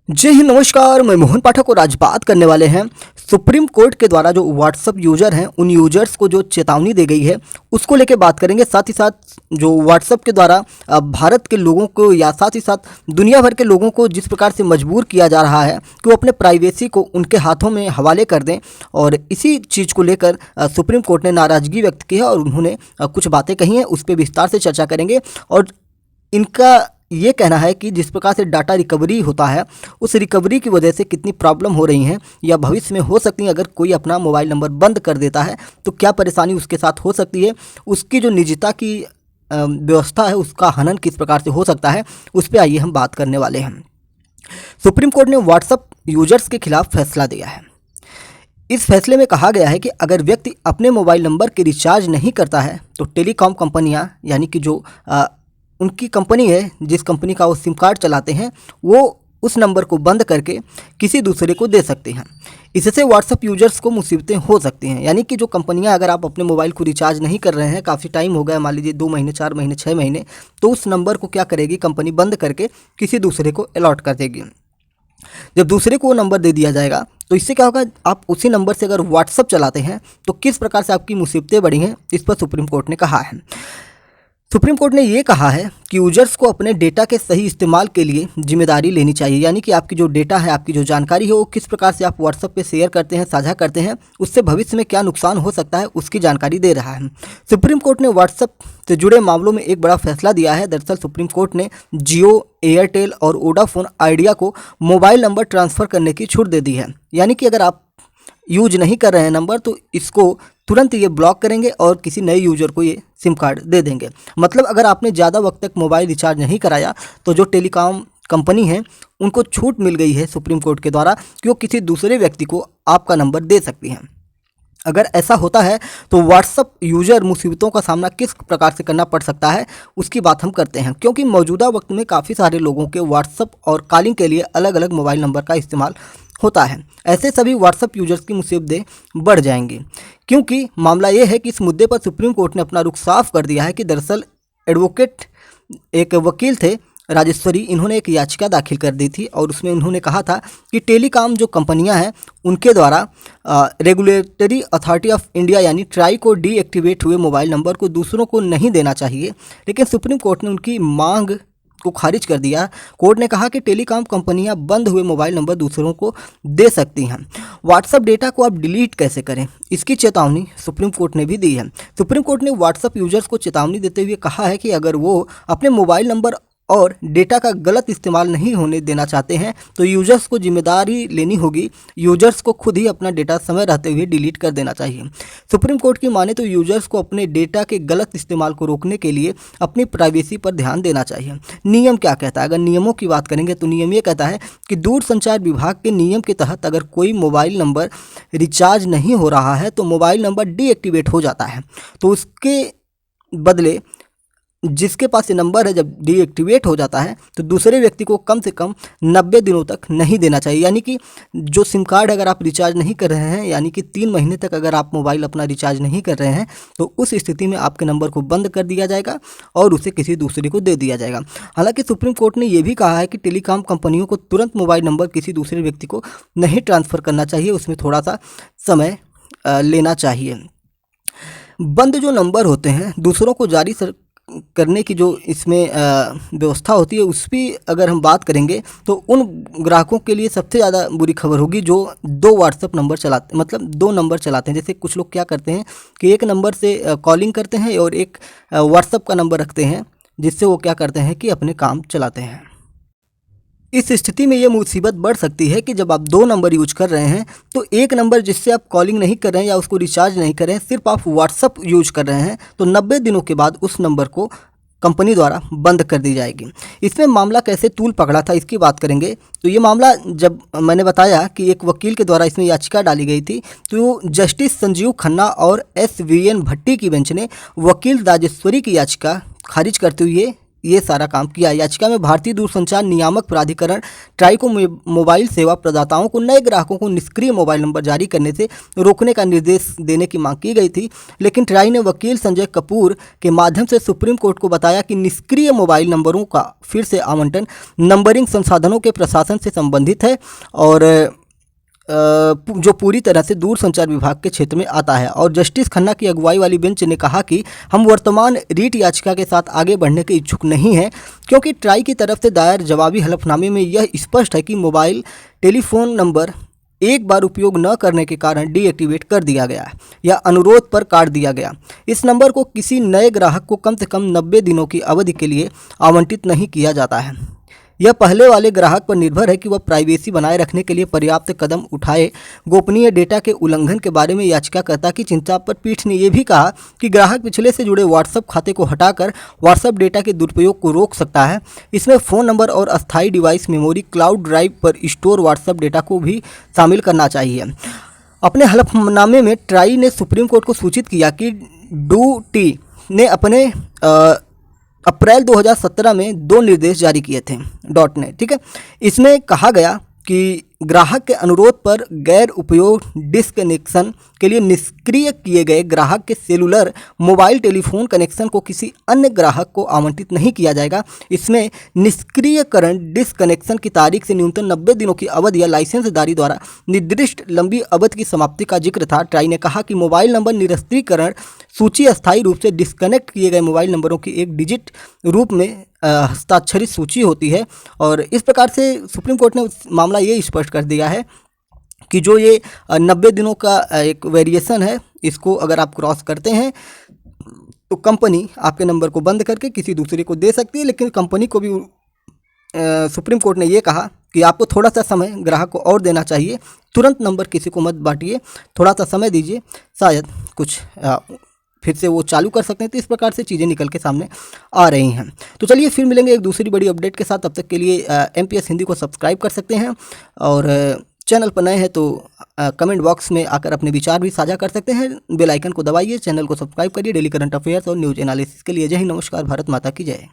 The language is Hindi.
जय हिंद, नमस्कार। मैं मोहन पाठक और आज बात करने वाले हैं सुप्रीम कोर्ट के द्वारा जो व्हाट्सअप यूज़र हैं उन यूज़र्स को जो चेतावनी दी गई है उसको लेकर बात करेंगे। साथ ही साथ जो व्हाट्सअप के द्वारा भारत के लोगों को या साथ ही साथ दुनिया भर के लोगों को जिस प्रकार से मजबूर किया जा रहा है कि वो अपने प्राइवेसी को उनके हाथों में हवाले कर दें, और इसी चीज़ को लेकर सुप्रीम कोर्ट ने नाराज़गी व्यक्त की है और उन्होंने कुछ बातें कही हैं, उस पर विस्तार से चर्चा करेंगे। और इनका ये कहना है कि जिस प्रकार से डाटा रिकवरी होता है उस रिकवरी की वजह से कितनी प्रॉब्लम हो रही हैं या भविष्य में हो सकती हैं। अगर कोई अपना मोबाइल नंबर बंद कर देता है तो क्या परेशानी उसके साथ हो सकती है, उसकी जो निजता की व्यवस्था है उसका हनन किस प्रकार से हो सकता है, उस पर आइए हम बात करने वाले हैं। सुप्रीम कोर्ट ने व्हाट्सएप यूजर्स के खिलाफ फैसला दिया है। इस फैसले में कहा गया है कि अगर व्यक्ति अपने मोबाइल नंबर के रिचार्ज नहीं करता है तो टेलीकॉम कंपनियां यानी कि जो उनकी कंपनी है, जिस कंपनी का वो सिम कार्ड चलाते हैं, वो उस नंबर को बंद करके किसी दूसरे को दे सकते हैं। इससे व्हाट्सएप यूजर्स को मुसीबतें हो सकती हैं। यानी कि जो कंपनियां, अगर आप अपने मोबाइल को रिचार्ज नहीं कर रहे हैं, काफ़ी टाइम हो गया, मान लीजिए 2 महीने, 4 महीने, 6 महीने, तो उस नंबर को क्या करेगी कंपनी, बंद करके किसी दूसरे को अलॉट कर देगी। जब दूसरे को वो नंबर दे दिया जाएगा तो इससे क्या होगा, आप उसी नंबर से अगर व्हाट्सएप चलाते हैं तो किस प्रकार से आपकी मुसीबतें बढ़ी हैं, इस पर सुप्रीम कोर्ट ने कहा है। सुप्रीम कोर्ट ने ये कहा है कि यूजर्स को अपने डेटा के सही इस्तेमाल के लिए जिम्मेदारी लेनी चाहिए। यानी कि आपकी जो डेटा है, आपकी जो जानकारी है, वो किस प्रकार से आप व्हाट्सएप पे शेयर करते हैं, साझा करते हैं, उससे भविष्य में क्या नुकसान हो सकता है उसकी जानकारी दे रहा है। सुप्रीम कोर्ट ने व्हाट्सएप से जुड़े मामलों में एक बड़ा फैसला दिया है। दरअसल सुप्रीम कोर्ट ने जियो, एयरटेल और वोडाफोन आइडिया को मोबाइल नंबर ट्रांसफ़र करने की छूट दे दी है। यानी कि अगर आप यूज नहीं कर रहे हैं नंबर तो इसको तुरंत ये ब्लॉक करेंगे और किसी नए यूज़र को ये सिम कार्ड दे देंगे। मतलब अगर आपने ज़्यादा वक्त तक मोबाइल रिचार्ज नहीं कराया तो जो टेलीकॉम कंपनी है उनको छूट मिल गई है सुप्रीम कोर्ट के द्वारा कि वो किसी दूसरे व्यक्ति को आपका नंबर दे सकती हैं। अगर ऐसा होता है तो व्हाट्सएप यूज़र मुसीबतों का सामना किस प्रकार से करना पड़ सकता है उसकी बात हम करते हैं, क्योंकि मौजूदा वक्त में काफ़ी सारे लोगों के व्हाट्सएप और कॉलिंग के लिए अलग अलग मोबाइल नंबर का इस्तेमाल होता है। ऐसे सभी व्हाट्सएप यूजर्स की मुसीबतें बढ़ जाएंगी, क्योंकि मामला ये है कि इस मुद्दे पर सुप्रीम कोर्ट ने अपना रुख साफ कर दिया है कि दरअसल एडवोकेट एक वकील थे राजेश्वरी, इन्होंने एक याचिका दाखिल कर दी थी और उसमें उन्होंने कहा था कि टेलीकॉम जो कंपनियां हैं उनके द्वारा रेगुलेटरी अथॉरिटी ऑफ इंडिया यानी ट्राई को डीएक्टिवेट हुए मोबाइल नंबर को दूसरों को नहीं देना चाहिए। लेकिन सुप्रीम कोर्ट ने उनकी मांग को खारिज कर दिया। कोर्ट ने कहा कि टेलीकॉम कंपनियां बंद हुए मोबाइल नंबर दूसरों को दे सकती हैं। व्हाट्सएप डेटा को आप डिलीट कैसे करें, इसकी चेतावनी सुप्रीम कोर्ट ने भी दी है। सुप्रीम कोर्ट ने व्हाट्सएप यूजर्स को चेतावनी देते हुए कहा है कि अगर वो अपने मोबाइल नंबर और डेटा का गलत इस्तेमाल नहीं होने देना चाहते हैं तो यूजर्स को जिम्मेदारी लेनी होगी। यूजर्स को खुद ही अपना डेटा समय रहते हुए डिलीट कर देना चाहिए। सुप्रीम कोर्ट की माने तो यूजर्स को अपने डेटा के गलत इस्तेमाल को रोकने के लिए अपनी प्राइवेसी पर ध्यान देना चाहिए। नियम क्या कहता है, अगर नियमों की बात करेंगे तो नियम ये कहता है कि दूरसंचार विभाग के नियम के तहत अगर कोई मोबाइल नंबर रिचार्ज नहीं हो रहा है तो मोबाइल नंबर डीएक्टिवेट हो जाता है, तो उसके बदले जिसके पास ये नंबर है जब डीएक्टिवेट हो जाता है तो दूसरे व्यक्ति को कम से कम 90 दिनों तक नहीं देना चाहिए। यानी कि जो सिम कार्ड अगर आप रिचार्ज नहीं कर रहे हैं, यानी कि 3 महीने तक अगर आप मोबाइल अपना रिचार्ज नहीं कर रहे हैं तो उस स्थिति में आपके नंबर को बंद कर दिया जाएगा और उसे किसी दूसरे को दे दिया जाएगा। हालांकि सुप्रीम कोर्ट ने यह भी कहा है कि टेलीकॉम कंपनियों को तुरंत मोबाइल नंबर किसी दूसरे व्यक्ति को नहीं ट्रांसफ़र करना चाहिए, उसमें थोड़ा सा समय लेना चाहिए। बंद जो नंबर होते हैं दूसरों को जारी करने की जो इसमें व्यवस्था होती है उस भी अगर हम बात करेंगे तो उन ग्राहकों के लिए सबसे ज़्यादा बुरी खबर होगी जो 2 व्हाट्सएप नंबर चलाते, मतलब 2 नंबर चलाते हैं। जैसे कुछ लोग क्या करते हैं कि एक नंबर से कॉलिंग करते हैं और एक व्हाट्सएप का नंबर रखते हैं, जिससे वो क्या करते हैं कि अपने काम चलाते हैं। इस स्थिति में ये मुसीबत बढ़ सकती है कि जब आप 2 नंबर यूज कर रहे हैं तो एक नंबर जिससे आप कॉलिंग नहीं कर रहे हैं या उसको रिचार्ज नहीं कर रहे हैं, सिर्फ आप व्हाट्सएप यूज कर रहे हैं, तो 90 दिनों के बाद उस नंबर को कंपनी द्वारा बंद कर दी जाएगी। इसमें मामला कैसे तूल पकड़ा था इसकी बात करेंगे तो ये मामला, जब मैंने बताया कि एक वकील के द्वारा इसमें याचिका डाली गई थी तो जस्टिस संजीव खन्ना और SVN भट्टी की बेंच ने वकील राजेश्वरी की याचिका खारिज करते हुए ये सारा काम किया। याचिका में भारतीय दूरसंचार नियामक प्राधिकरण ट्राई को मोबाइल सेवा प्रदाताओं को नए ग्राहकों को निष्क्रिय मोबाइल नंबर जारी करने से रोकने का निर्देश देने की मांग की गई थी, लेकिन ट्राई ने वकील संजय कपूर के माध्यम से सुप्रीम कोर्ट को बताया कि निष्क्रिय मोबाइल नंबरों का फिर से आवंटन नंबरिंग संसाधनों के प्रशासन से संबंधित है और जो पूरी तरह से दूरसंचार विभाग के क्षेत्र में आता है। और जस्टिस खन्ना की अगुवाई वाली बेंच ने कहा कि हम वर्तमान रीट याचिका के साथ आगे बढ़ने के इच्छुक नहीं हैं, क्योंकि ट्राई की तरफ से दायर जवाबी हलफनामे में यह स्पष्ट है कि मोबाइल टेलीफोन नंबर एक बार उपयोग न करने के कारण डीएक्टिवेट कर दिया गया है या अनुरोध पर काट दिया गया। इस नंबर को किसी नए ग्राहक को कम से कम 90 दिनों की अवधि के लिए आवंटित नहीं किया जाता है। यह पहले वाले ग्राहक पर निर्भर है कि वह प्राइवेसी बनाए रखने के लिए पर्याप्त कदम उठाए। गोपनीय डेटा के उल्लंघन के बारे में याचिकाकर्ता की चिंता पर पीठ ने यह भी कहा कि ग्राहक पिछले से जुड़े व्हाट्सएप खाते को हटाकर व्हाट्सएप डेटा के दुरुपयोग को रोक सकता है। इसमें फ़ोन नंबर और अस्थायी डिवाइस मेमोरी क्लाउड ड्राइव पर स्टोर व्हाट्सएप डेटा को भी शामिल करना चाहिए। अपने हलफनामे में ट्राई ने सुप्रीम कोर्ट को सूचित किया कि डू.टी ने अपने अप्रैल 2017 में 2 निर्देश जारी किए थे .net, ठीक है। इसमें कहा गया कि ग्राहक के अनुरोध पर गैर उपयोग डिस्कनेक्शन के लिए निष्क्रिय किए गए ग्राहक के सेलुलर मोबाइल टेलीफोन कनेक्शन को किसी अन्य ग्राहक को आवंटित नहीं किया जाएगा। इसमें निष्क्रियकरण डिस्कनेक्शन की तारीख से न्यूनतम 90 दिनों की अवधि या लाइसेंसदारी द्वारा निर्दिष्ट लंबी अवधि की समाप्ति का जिक्र था। ट्राई ने कहा कि मोबाइल नंबर निरस्त्रीकरण सूची अस्थायी रूप से डिस्कनेक्ट किए गए मोबाइल नंबरों की एक डिजिट रूप में हस्ताक्षरित सूची होती है। और इस प्रकार से सुप्रीम कोर्ट ने मामला ये स्पष्ट कर दिया है कि जो ये 90 दिनों का एक वेरिएशन है, इसको अगर आप क्रॉस करते हैं तो कंपनी आपके नंबर को बंद करके किसी दूसरे को दे सकती है। लेकिन कंपनी को भी सुप्रीम कोर्ट ने ये कहा कि आपको थोड़ा सा समय ग्राहक को और देना चाहिए, तुरंत नंबर किसी को मत बांटिए, थोड़ा सा समय दीजिए, शायद कुछ फिर से वो चालू कर सकते हैं। तो इस प्रकार से चीज़ें निकल के सामने आ रही हैं। तो चलिए फिर मिलेंगे एक दूसरी बड़ी अपडेट के साथ। तब तक के लिए MPS हिंदी को सब्सक्राइब कर सकते हैं और चैनल पर नए हैं तो कमेंट बॉक्स में आकर अपने विचार भी साझा कर सकते हैं। बेल आइकन को दबाइए, चैनल को सब्सक्राइब करिए डेली करंट अफेयर्स और न्यूज एनालिसिस के लिए। जय हिंद, नमस्कार, भारत माता की जय।